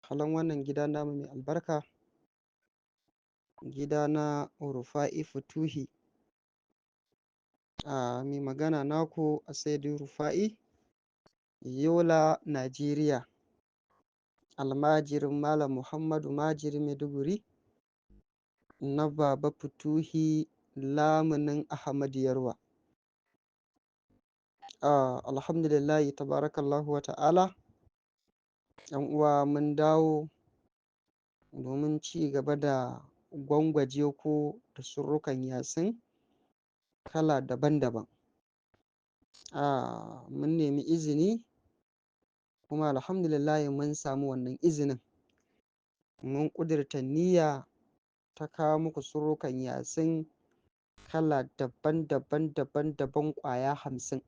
kallon wannan gida namu mai albarka, gida na Rufa'i Futuhi. Mai magana naku a Saidu Rufa'i, Yola, Najeriya. Almajirin Malam Muhammadu Majiri Maiduguri na Baba Futuhi lamunin Ahmad Yarwa. Alhamdulillahi tabarakallahu wa ta'ala. ‘Yan uwa mun dawo domin ci gaba da gwangwaje ko da surrukan yasin kala daban-daban. Mun nemi izini kuma alhamdulillahi mun samu wannan izinin. Mun ƙudurta niyya ta kawo muku surrukan yasin kala daban-daban daban-daban ƙwaya 50.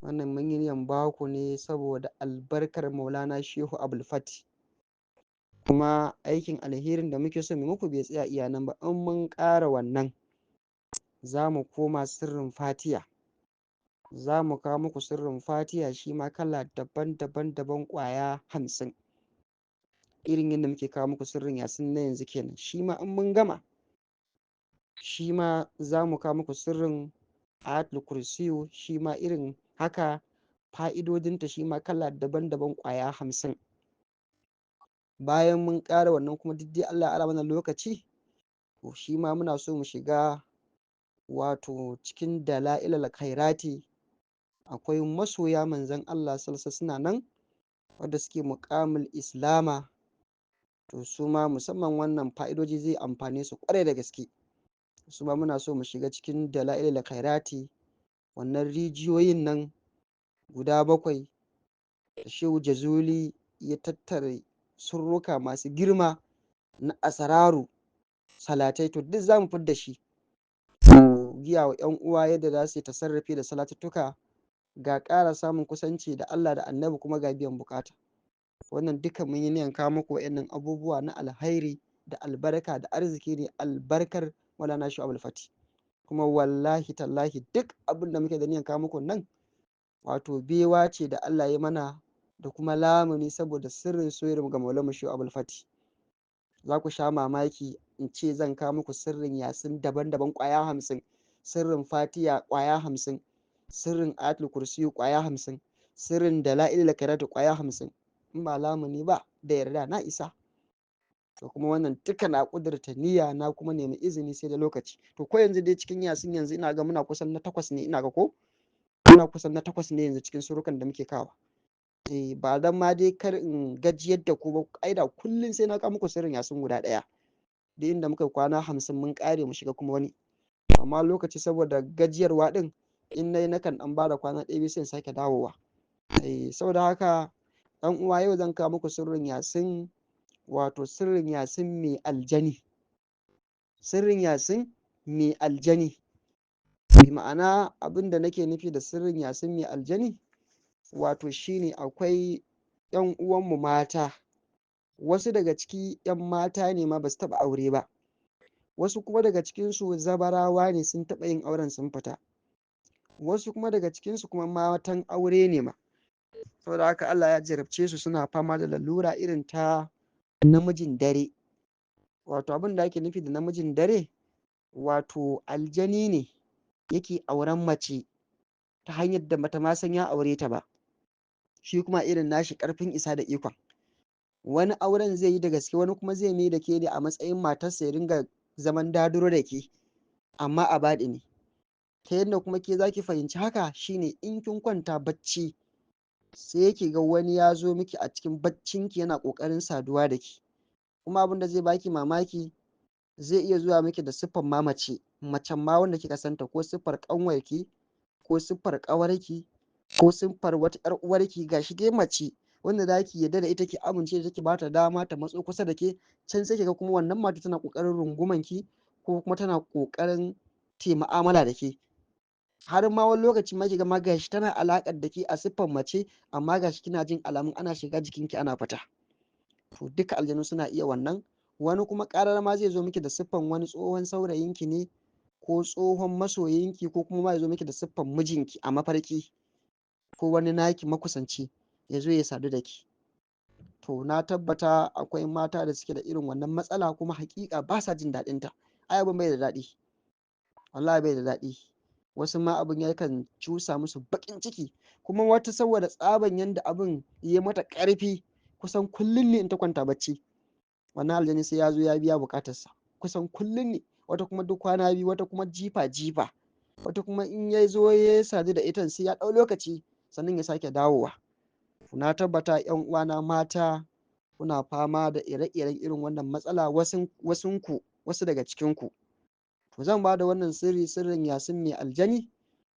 Wannan mun yi niyyan baku ne saboda albarkar Maulana Shehu Abul Fati. Kuma aikin alherin da muke so mu muku bai tsaya iya nan ba, in mun ƙara wannan za mu koma sirrin fatiya. Za mu kawo muku sirrin fatiya shi ma kala daban-daban daban ƙwaya 50. Irin yadda muke kawo muku sirrin yasin na yanzu kenan. Shi ma in mun gama, shi ma za mu kawo muku sirrin ayatul kursiyu, shi ma irin haka fa'idodinta shi ma kala daban-daban ƙwaya 50. Bayan mun ƙara wannan kuma duk dai Allah ya ara mana lokaci, to shi ma muna so mu shiga wato cikin dala'ilal khairati. Akwai masoya manzon Allah salsa suna nan wadda suke muƙamul islama, to su ma musamman wannan fa'idoji zai amfane su ƙwarai da gaske. Su ma muna so mu shiga cikin dala'ilal khairati, wannan rijiyoyin nan guda 7 da Shehu Jazuli ya tattare surruka masu girma na asararu salatai, to duk za mu fidda shi mu giya wa 'yan uwa yadda za su yi tasarrafi da salatuttuka, ga ƙara samun kusanci da Allah da Annabi kuma ga biyan bukata. Wannan duka mun yi niyyar kawo muku wa'annan abubuwa na alhairi da albarka da arziki ne albarkar Maulana Shehu Abul Fati. Kuma wallahi tallahi duk abin da muke da niyyar kawo muku nan wato bewa ce da Allah ya mana da kuma lamuni saboda sirrin soyayyar ga Maulana Shehu Abul Fati. Za ku sha mamaki in ce zan kawo muku sirrin yasin daban-daban ƙwaya 50, sirrin fatiya ƙwaya 50, sirrin ayatul kursiyu ƙwaya 50, sirrin dala'ilil khairati ƙwaya 50. In ba lamuni ba da yarda na isa. To kuma wannan duka na ƙudurta niyya na kuma nemi izini sai da lokaci. To ko yanzu dai cikin yasin yanzu ina ga muna kusan na 8 ne, ina ga ko muna kusan na 8 ne yanzu cikin surrukan da muke kawa. Ba dan ma dai kar in gajiyar da ku ba, aida kullum sai na kawo muku sirrin yasin guda ɗaya. Da inda muka kwana 50 mun ƙare mu shiga kuma wani. Amma lokaci saboda gajiyarwa din in nayi nakan dan bada kwana 1 biyu sai in sake dawowa. Saboda haka ɗan uwa yau zan kawo muku sirrin yasin, wato sirrin yasin mai aljani. Sirrin yasin mai aljani. Bi ma'ana abin da nake nufi da sirrin yasin mai aljani wato shine akwai 'yan uwanmu mata, wasu daga ciki 'yan mata ne ma ba su taɓa aure ba, wasu kuma daga cikinsu zabarawa ne sun taɓa yin auren sun fita, wasu kuma daga cikinsu kuma matan aure ne ma. Saboda haka Allah ya jarabce su suna fama da lalura irin ta namijin dare. Wato abin da ake nufi da namijin dare wato aljani ne yake auren mace ta hanyar da bata ma san ya aure ta ba, shi kuma irin nashi ƙarfin isa da ikon. Wani auren zai yi da gaske, wani kuma zai mai da ke ne a matsayin matarsa ya ringa zaman daduro da ke, amma a baɗi ne. Ta yadda kuma ke za ki fahimci haka shine in kin kwanta bacci sai yake ga wani ya zo miki a cikin baccinki yana ƙoƙarin saduwa da ki. Kuma abin da zai baki mamaki zai iya zuwa miki da siffar mamace, macen ma wanda kika santa, ko siffar ƙanwarki ko siffar ƙawarki ko siffar wata 'yar uwarki, gashi dai mace wanda za ki yarda da ita ki amince da take ba ta dama ta matso kusa da ke, can sai ga kuma wannan mata tana ƙoƙarin runguman ki ko kuma tana ƙoƙarin ta mu'amala da ke. Har ma wani lokaci ma ki ga ma gashi tana alaƙar da ke a siffar mace amma gashi kina jin alamun ana shiga jikinki ana fita. To duka aljanu suna iya wannan. Wani kuma ƙarar ma zai zo miki da siffan wani tsohon saurayinki ne ko tsohon masoyinki, ko kuma ma ya zo miki da siffan mijinki a mafarki ko wani naki makusanci ya zo ya sadu da ki. to na tabbata akwai mata da suke da irin wannan matsala kuma hakika ba sa jin daɗin ta. Ai abin bai da daɗi, wallahi bai da daɗi. Wasu ma abin yakan cusa musu baƙin ciki, kuma wata saboda tsaban yanda abin ya mata ƙarfi kusan kullum ne in ta kwanta bacci wannan aljani sai ya zo ya biya buƙatarsa, kusan kullum ne, wata kuma duk kwana biyu, wata kuma jifa jifa, wata kuma in ya zo ya sadu da ita sai ya ɗau lokaci sannan ya sake dawowa. Na tabbata yan uwana mata kuna fama da ire-iren irin wannan matsala, wasu daga cikinku. To zan ba da wannan sirrin yasin mai aljani,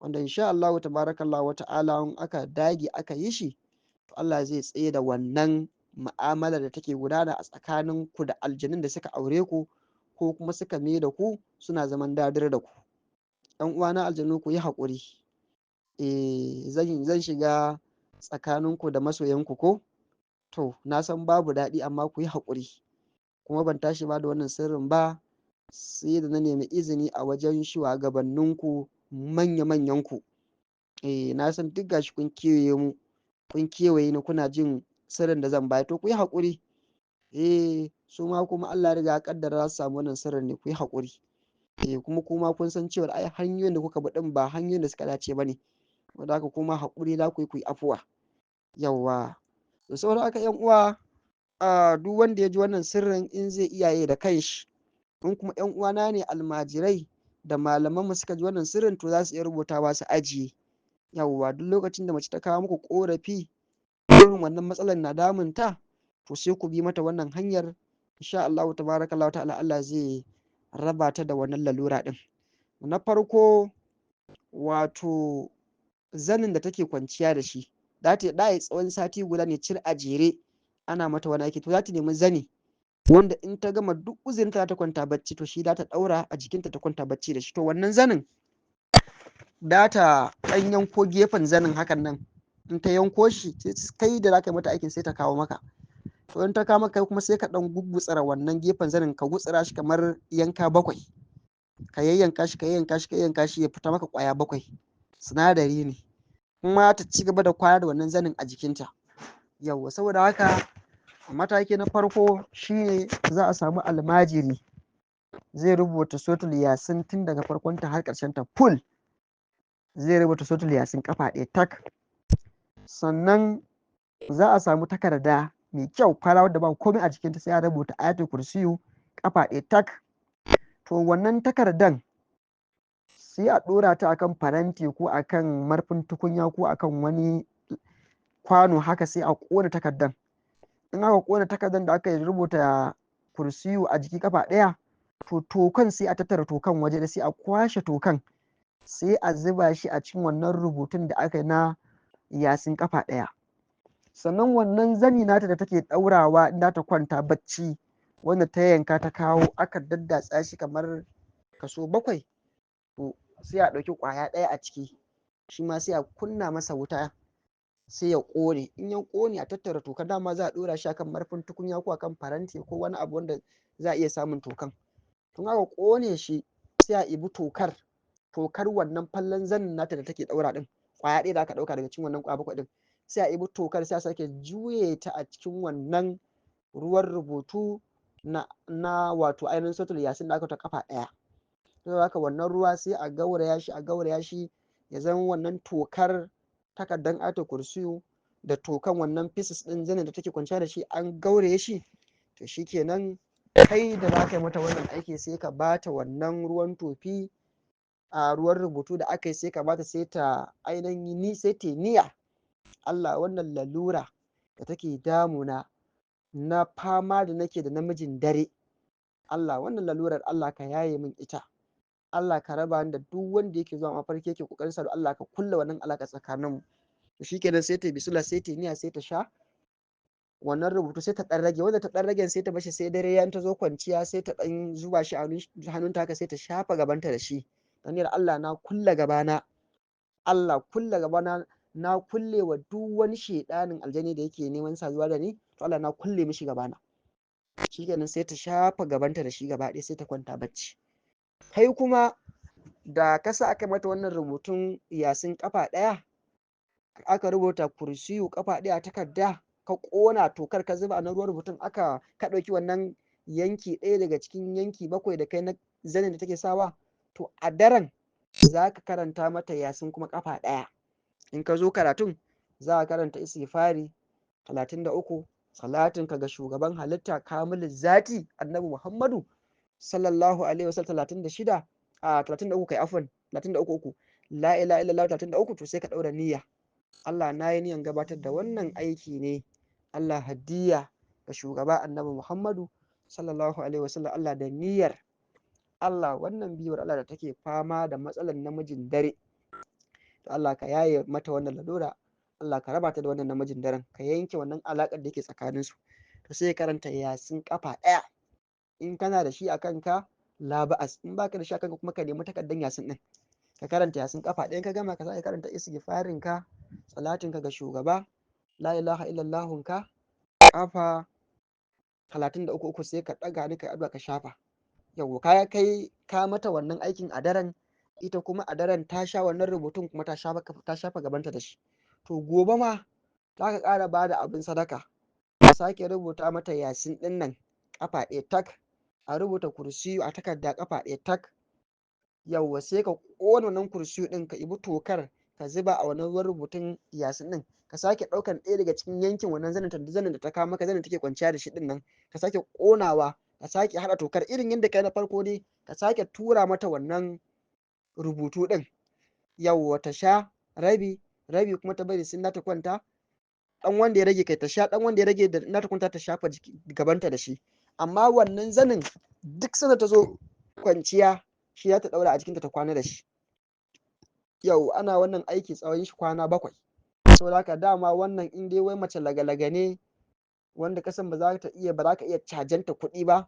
wanda insha Allah tabarakallah wa ta'ala in aka dage aka yi shi, to Allah zai tsaye da wannan mu'amala da take gudana a tsakanin ku da aljanun da suka aure ku ko kuma suka mai da ku suna zaman dadar da ku. Yan uwana aljanu ku yi haƙuri. Zan shiga tsakaninku da masoyanku ko? To na san babu daɗi amma ku yi haƙuri. Kuma ban tashi ba da wannan sirrin ba sai da na nemi izini a wajen shugabanninku manya-manyanku. Na san duk gashi kun kewaye mu, kun kewaye ni kuna jin sirrin da zan bayar, to ku yi haƙuri. Su ma kuma Allah ya riga ya kaddara za su samu wannan sirrin ne, ku yi haƙuri. Kuma kun san cewa ai hanyoyin da kuka bi din ba hanyoyin da suka dace ba ne, wanda haka kuma haƙuri za ku yi afuwa. Yawwa, da sauran haka yan uwa, duk wanda ya ji wannan sirrin in zai iyaye da kanshi, in kuma yan uwana ne almajirai da malaman mu suka ji wannan sirrin to za su iya rubutawa su ajiye. Yawwa, duk lokacin da mace ta kawo muku korafi irin wannan matsalar na damunta, to sai ku bi mata wannan hanyar, insha Allah tabarakallah ta'ala Allah zai raba ta da wannan lalura din. Na farko, wato zanin da take kwanciya da shi, da yi tsawon sati guda ne cir a jere ana mata wani aiki, to za ta nemi zani wanda in ta gama duk uzurinta ta kwanta bacci, to shi za ta daura a jikinta ta kwanta bacci da shi. To wannan zanin da ta ɗan yanko gefen zanin hakan nan, in ta yanko shi kai da za ka yi mata aikin sai ta kawo maka. To in ta kawo maka kuma sai ka ɗan gugutsara wannan gefen zanin, ka gutsira shi kamar yanka 7, ka yayyanka shi ka yayyanka shi ya fita maka ƙwaya 7. Sinadari ne kuma ta ci gaba da kwana da wannan zanin a jikinta. Yawwa, saboda haka mataki na farko shine za a samu almajiri zai rubuta suratul yasin tun daga farkonta har ƙarshen ta full, zai rubuta suratul yasin kafa 1 tak. Sannan za a samu takarda mai kyau fara wadda ba komai a jikinta, sai a rubuta ayatul kursiyu kafa 1 tak. To wannan takardan sai a ɗora ta akan faranti ko akan marfin tukunya ko akan wani kwano haka, sai a ƙona takardan. In aka ƙona takardan da aka rubuta kursiyu a jiki kafa 1, to tokan sai a tattara tokan waje da sai a kwashe tokan, sai a zuba shi a cikin wannan rubutun da aka yi na yasin kafa 1. Sannan wannan zani nata da take ɗaurawa in ta kwanta bacci, wanda ta yanka ta kawo aka daddatsa shi kamar kaso 7, to sai a ɗauki ƙwaya 1 a ciki, shi ma sai a kunna masa wuta sai ya ƙone. In ya ƙone a tattara tokan, dama za a ɗora shi akan marfin tukunya ko akan faranti ko wani abu wanda za a iya samun tokan. Tun aka ƙone shi sai a ibi tokar wannan fallan zanin nata da take ɗaura din, ƙwaya 1 da aka ɗauka daga cikin wannan ƙwaya 7 din, sai a ibi tokar sai a sake juye ta a cikin wannan ruwan rubutu na wato ainihin suratul yasin da aka ta kafa 1. Sai haka wannan ruwa sai a gauraya shi ya zama wannan tokar takardan ayatul kursiyu da tokan wannan pieces din zanin da take kwanciya da shi an gauraye shi. To shikenan kai da za ka yi mata wannan aiki sai ka bata wannan ruwan tofi a ruwan rubutu da aka yi, sai ka bata sai ta ainihin sai ta niyya, Allah wannan lalura da take damuna na fama da nake da namijin dare, Allah wannan lalurar Allah ka yaye min ita, Allah ka raba ni da duk wanda yake zuwa mafarki yake kokarin sa, Allah ka kulle wannan alaka tsakaninmu. To shikenan sai ta bisula sai ta niyya sai ta sha wannan rubutu, sai ta dan rage, wanda ta dan rage sai ta bashi sai dare ya ta zo kwanciya sai ta dan zuba shi a hannunta haka, sai ta shafa gabanta da shi. Dan Allah na kulle gabana, Allah kulle gabana, na kulle wa duk wani shedanin aljani da yake neman saduwa da ni, to Allah na kulle mishi gabana. Shikenan sai ta shafa gabanta da shi gaba ɗaya sai ta kwanta bacci. Kai kuma da kasa aka mata wannan rubutun yasin kafa 1, aka rubuta kursiyu kafa 1 a takarda, ka ƙona tokar ka zuba na ruwan rubutun ka ɗauki wannan yanki ɗaya daga cikin yanki 7 da kai na zanin da take sawa, to a daren za ka karanta mata yasin kuma ƙafa ɗaya. In ka zo karatun za ka karanta istighfari 33, salatin ka ga shugaban halitta kamilin zati annabi Muhammadu sallallahu alaihi wasallam 36, 33 kai afwan 33, la ilaha illallah 33, to sai ka ɗaura niyya. Allah na yi niyan gabatar da wannan aiki ne Allah hadiya ga shugaba annabi Muhammadu sallallahu alaihi wasallam, Allah da niyyar Allah wannan biyuwar Allah da take fama da matsalar namijin dare, to Allah ka yaye mata wannan lalura, Allah ka raba ta da wannan namijin daren, ka yanke wannan alaƙar da yake tsakanin su. To sai karanta yasin kafa ɗaya. In kana da shi a kanka la ba'as, in baka da shi a kanka kuma ka nemi takaddan yasin din ka karanta yasin kafa ɗaya. Ka gama ka sai karanta istighfarin ka, salatin ka ga shugaba, la ilaha illallahun ka kafa 33 sai ka ɗaga ni kai addu'a ka shafa. Yau kai ka mata wannan aikin a daren, ita kuma a daren ta sha wannan rubutun kuma ta shafa gabanta da shi. To gobe ma za ka ƙara ba da abin sadaka, ka sake rubuta mata yasin ɗin nan ƙafa ɗaya tak, a rubuta kursiyu a takarda ƙafa ɗaya tak. Yauwa sai ka ƙona wannan kursiyu ɗin, ka ibi tokar ka zuba a wannan ruwan rubutun yasin ɗin, ka sake ɗaukan ɗaya daga cikin yankin wannan zanin da ta kawo maka, zanin take kwanciya da shi ɗin nan, ka sake ƙonawa, ka sake haɗa tokar irin yadda kai na farko dai, ka sake tura mata wannan rubutu ɗin. Yauwa ta sha rabi kuma ta bari sun ta kwanta, ɗan wanda ya rage kai ta sha, ɗan wanda ya rage da na ta kwanta ta shafa gabanta da shi. Amma wannan zanin duk sanda ta zo kwanciya shi za ta ɗaura a jikinta ta kwana da shi. Yau ana wannan aiki tsawon shi kwana 7. Saboda haka dama wannan in dai wai mace lagalaga ne wanda kasan ba za ka iya cajanta kuɗi ba,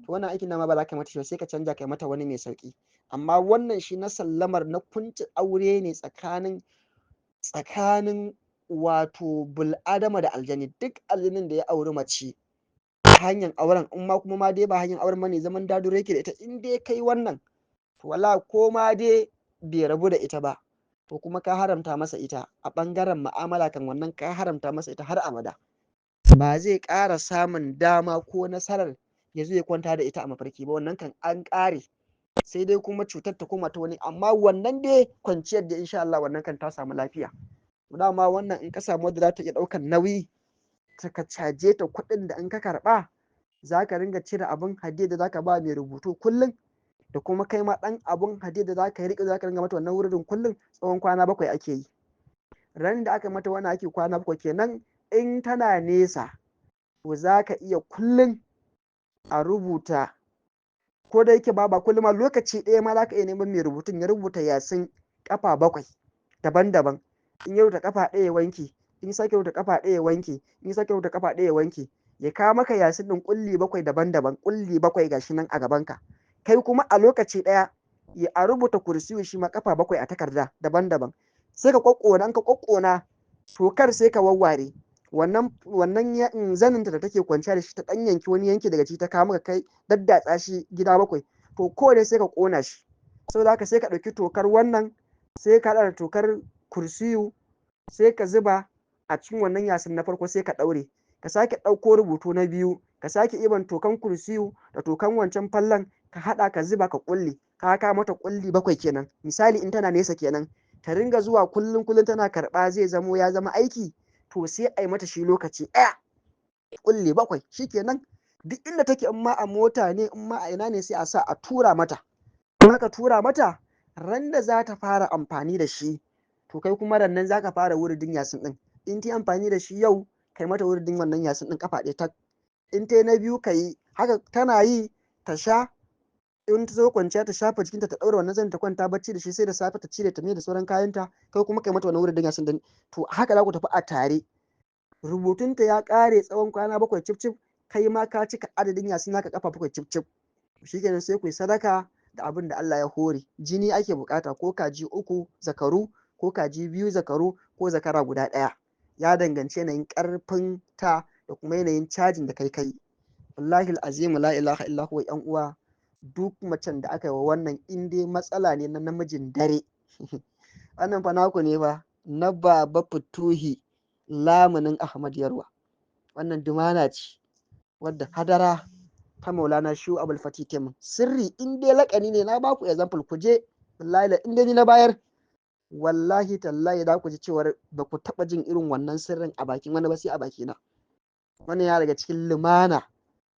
to wannan aikin ma ba za ka mata shi sai ka canja kai mata wani mai sauki. Amma wannan shi na sallamar na kunci aure ne tsakanin wato bul'adama da aljani. Duk aljanin da ya auri mace hanyar auren, in ma kuma ma dai ba hanyar auren bane, zaman daduro yake da ita, in dai kai wannan to wala ko ma dai bai rabu da ita ba, to kuma ka haramta masa ita a ɓangaren ma'amala kan wannan, ka haramta masa ita har abada. Ba zai ƙara samun dama ko nasarar ya zo ya kwanta da ita a mafarki ba, wannan kan an ƙare, sai dai kuma cutar ta koma ta wani, amma wannan dai kwanciyar da insha Allah wannan kan ta samu lafiya. Dama wannan in ka samu wadda za ta iya ɗaukan nauyi ka caje ta kuɗin da in ka karɓa za ka ringa cire abin hadiyar da za ka ba mai rubutu kullum, da kuma kai ma ɗan abin hadiyar da za ka riƙe za ka ringa mata wannan wurin kullum, tsawon kwana 7 ake yi. Ran da aka mata wannan ake kwana 7 kenan. In tana nesa to za ka iya kullum a rubuta, ko da yake ba kullum ma, lokaci ɗaya ma za ka iya neman mai rubutun ya rubuta yasin ƙafa 7 daban-daban. In ya rubuta ƙafa ɗaya ya wanke, in sake rubuta ƙafa ɗaya ya wanke, in sake rubuta ƙafa ɗaya ya wanke, ya kawo maka yasin ɗin ƙulli 7 daban-daban, ƙulli 7 gashi nan a gabanka. Kai kuma a lokaci ɗaya a rubuta kursiyu shi ma ƙafa 7 a takarda daban-daban, sai ka ƙwaƙƙona. In ka ƙwaƙƙona tokar sai ka wawware wannan zanin da take kwanciya da shi, ta ɗan yanki wani yanki daga ciki ta kawo maka, kai daddatsa shi gida 7, to kowane sai ka ƙona shi. Saboda haka sai ka ɗauki tokar wannan, sai ka haɗa da tokar kursiyu, sai ka zuba a cikin wannan yasin na farko, sai ka ɗaure, ka sake ɗauko rubutu na biyu, ka sake iban tokan kursiyu da tokan wancan fallan, ka haɗa ka zuba ka ƙulle, ka mata ƙulli 7 kenan. Misali in tana nesa kenan, ta ringa zuwa kullum tana karɓa, zai ya zama aiki, to sai a yi mata shi lokaci ɗaya, ƙulli 7 shikenan. Duk inda take, in ma a mota ne, in ma a ina ne, sai a sa a tura mata. In aka tura mata, ran da za ta fara amfani da shi, to kai kuma rannan za ka fara wuridin yasin ɗin. In ta yi amfani da shi yau, kai mata wuridin wannan yasin ɗin ƙafa ɗaya tak. In ta yi na biyu, ka yi haka, tana yi ta sha, in ta zo kwanciya ta shafa jikinta, ta ɗaura wannan zanin ta kwanta bacci da shi, sai da safe ta cire ta mai da sauran kayanta, kai kuma kai mata wannan wuridin yasin ɗin. To haka za ku tafi a tare. Rubutunta ya ƙare tsawon kwana 7 cif, kai ma ka cika adadin yasin naka ƙafa 7 cif. Shikenan sai ku yi sadaka da abin da Allah ya hore. Jini ake bukata, ko kaji 3 zakaru, ko kaji 2 zakaru, ko zakara guda 1. Ya danganci yanayin ƙarfin ta da kuma yanayin cajin da kai. Wallahi azimu la ilaha illa huwa. Yan uwa, duk macen da aka yi wa wannan, in dai matsala ne na namijin dare wannan fa naku ne ba na Baba Futuhi lamunin Ahmad Yarwa. wannan dumana ce wadda hadara ta Maulana Shehu Abul Fati Temin. Sirri in dai laƙani ne, na baku example, ku je wallahi in dai ni na bayar, wallahi tallahi za ku ji cewar ba ku taɓa jin irin wannan sirrin a bakin wani ba sai a bakina. Wannan ya daga cikin lumana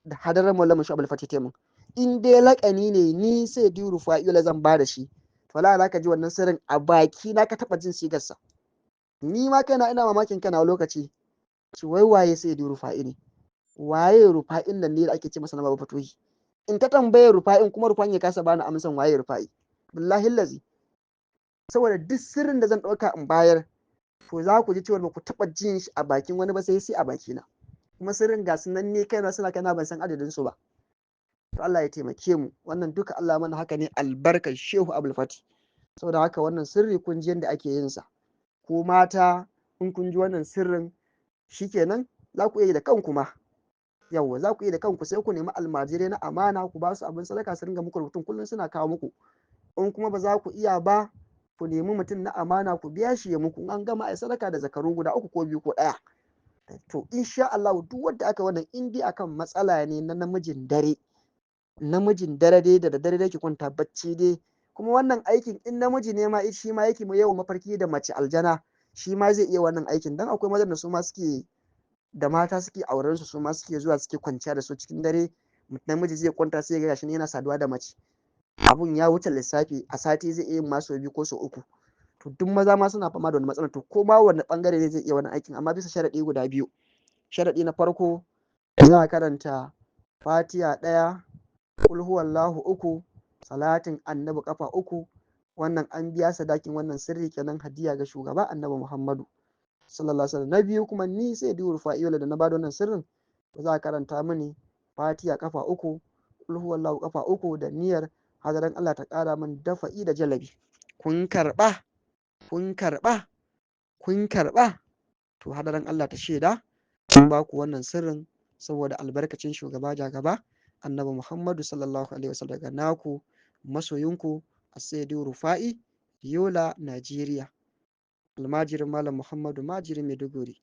da hadarar Maulana Shehu Abul Fati Temin. In dai laƙani ne, ni sai di Rufa'ila zan ba da shi, to wallahi za ka ji wannan sirrin a bakina ka taɓa jin sigarsa. Ni ma kaina ina mamakin kana lokaci, ci wai waye sai di Rufa'i ne? Waye Rufa'in nan ne da ake ce masa na Baba Fatohi? In ta tambaye Rufa'in kuma Rufa'in ya kasa bani amsan waye Rufa'i. Billahi lazi. Saboda duk sirrin da zan ɗauka in bayar, to za ku ji cewa ba ku taɓa jin shi a bakin wani ba sai a bakina. Kuma sirrin ga su nan ne kaina suna kaina ban san adadin su ba. To Allah ya taimake mu. Wannan duka Allah mana haka ne albarkar Shehu Abul Fati. Saboda haka wannan sirri kun ji yadda ake yin sa. Ko mata in kun ji wannan sirrin shikenan za ku iya yi da kanku ma. Yawwa za ku iya da kanku, sai ku nemi almajirai na amana ku ba su abin sadaka su ringa muku rubutun kullum suna kawo muku. In kuma ba za ku iya ba, ku nemi mutum na amana ku biya shi ya muku, an gama a sadaka da zakaru guda 3 ko 2 ko 1. To insha Allah duk wanda aka wannan in dai akan matsala ne na namijin dare dai da dare da ke kwanta bacci dai, kuma wannan aikin in namiji ne ma shi ma yake yawan mafarki da mace aljana, shi ma zai iya wannan aikin, dan akwai mazan da su ma suke da mata suke auren su ma suke zuwa suke kwanciya da su cikin dare, namiji zai kwanta sai ga shi yana saduwa da mace, abun ya wuce lissafi, a sati zai iya ma sau 2 ko sau 3. To duk maza ma suna fama da wani matsalar, to ko ma wani bangare ne zai iya wannan aikin, amma bisa sharadi guda 2. Sharadi na farko, za a karanta Fatiha 1, Qul huwallahu 3, salatin Annabi kafa 3. Wannan an biya sadakin wannan sirri kenan, hadiya ga shugaba Annabi Muhammadu sallallahu alaihi wasallam. Na biyu kuma ni sai di Rufa'ila da na bada wannan sirrin, za a karanta mini Fatiha kafa 3, Qul huwallahu kafa 3 da niyyar hadaran Allah ta ƙara min dafa'i da jalabi. Kun karɓa? Kun karɓa? Kun karɓa? To hadaran Allah ta shaida kun ba ku wannan sirrin saboda albarkacin shugaba jagaba Annabi Muhammadu sallallahu alaihi wasallam, daga naku masoyinku As-Sayyidi Rufa'i, Yola, Najeriya. Almajirin Malam Muhammadu Majiri Maiduguri.